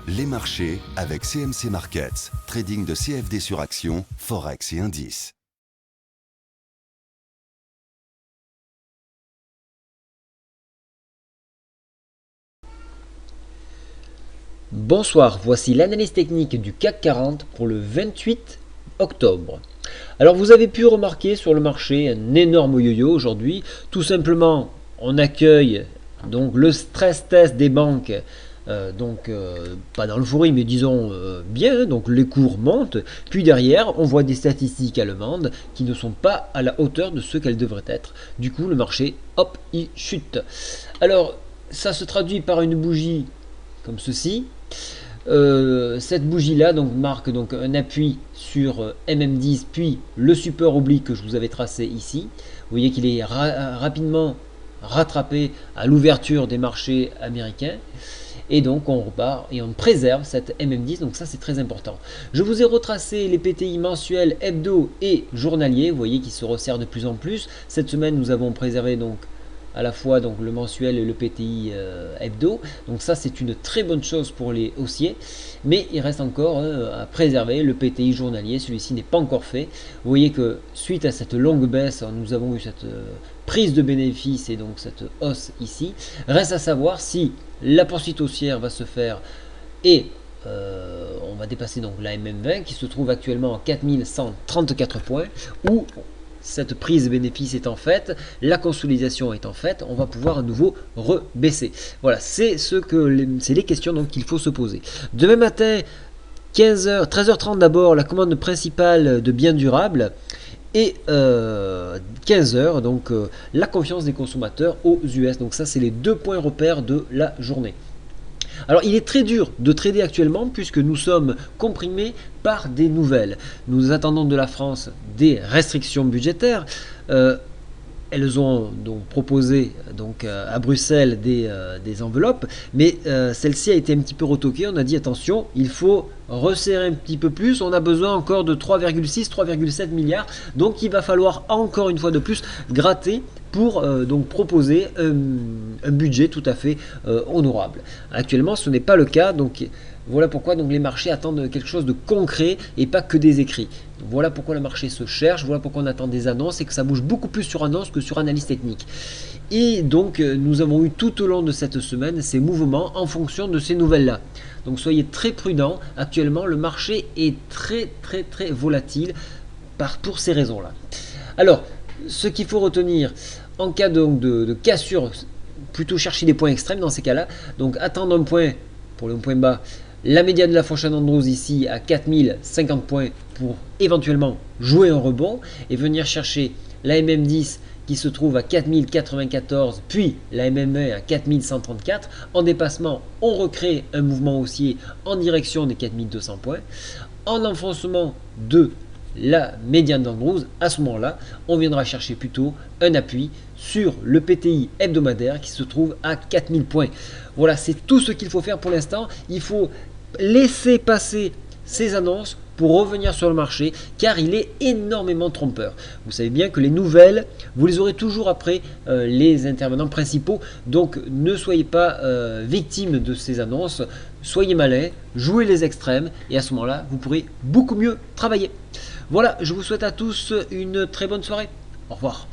Les marchés avec CMC Markets, trading de CFD sur actions, Forex et indices. Bonsoir, voici l'analyse technique du CAC 40 pour le 28 octobre. Alors vous avez pu remarquer sur le marché un énorme yo-yo aujourd'hui. Tout simplement, on accueille donc le stress test des banques. Pas dans l'euphorie mais disons bien, donc les cours montent, puis derrière on voit des statistiques allemandes qui ne sont pas à la hauteur de ce qu'elles devraient être. Du coup le marché, hop, il chute. Alors ça se traduit par une bougie comme ceci. Cette bougie là donc marque donc un appui sur MM10 puis le support oblique que je vous avais tracé ici. Vous voyez qu'il est rapidement rattrapé à l'ouverture des marchés américains et donc on repart et on préserve cette MM10, donc ça c'est très important. Je vous ai retracé les PTI mensuels, hebdo et journaliers, vous voyez qu'ils se resserrent de plus en plus. Cette semaine nous avons préservé donc à la fois donc le mensuel et le PTI hebdo. Donc ça c'est une très bonne chose pour les haussiers. Mais il reste encore à préserver le PTI journalier. Celui-ci n'est pas encore fait. Vous voyez que suite à cette longue baisse, nous avons eu cette prise de bénéfices et donc cette hausse ici. Reste à savoir si la poursuite haussière va se faire et on va dépasser donc la MM20 qui se trouve actuellement à 4134 points, ou cette prise de bénéfice étant faite, la consolidation étant faite, on va pouvoir à nouveau rebaisser. Voilà, c'est les questions donc qu'il faut se poser. Demain matin, 15h, 13h30 d'abord, la commande principale de biens durables. Et 15h, donc la confiance des consommateurs aux US. Donc ça, c'est les deux points repères de la journée. Alors il est très dur de trader actuellement puisque nous sommes comprimés par des nouvelles. Nous attendons de la France des restrictions budgétaires. Elles ont donc proposé donc, à Bruxelles des enveloppes, mais celle-ci a été un petit peu retoquée. On a dit attention, il faut resserrer un petit peu plus. On a besoin encore de 3,6, 3,7 milliards. Donc il va falloir encore une fois de plus gratter pour donc proposer un budget tout à fait honorable. Actuellement, ce n'est pas le cas. Donc voilà pourquoi donc, les marchés attendent quelque chose de concret et pas que des écrits. Voilà pourquoi le marché se cherche, voilà pourquoi on attend des annonces et que ça bouge beaucoup plus sur annonce que sur analyse technique. Et donc nous avons eu tout au long de cette semaine ces mouvements en fonction de ces nouvelles-là. Donc soyez très prudents, actuellement le marché est très volatile pour ces raisons-là. Alors, ce qu'il faut retenir en cas de cassure, plutôt chercher des points extrêmes dans ces cas-là, donc attendre un point pour le point bas. La médiane de la fourchette Andrews ici à 4050 points pour éventuellement jouer un rebond et venir chercher la MM10 qui se trouve à 4094 puis la MM20 à 4134. En dépassement, on recrée un mouvement haussier en direction des 4200 points. En enfoncement de la médiane d'Andrews, à ce moment-là, on viendra chercher plutôt un appui sur le PTI hebdomadaire qui se trouve à 4000 points. Voilà, c'est tout ce qu'il faut faire pour l'instant. Il faut laisser passer ces annonces pour revenir sur le marché car il est énormément trompeur. Vous savez bien que les nouvelles, vous les aurez toujours après les intervenants principaux, donc ne soyez pas victime de ces annonces, soyez malin, jouez les extrêmes et à ce moment-là, vous pourrez beaucoup mieux travailler. Voilà, je vous souhaite à tous une très bonne soirée. Au revoir.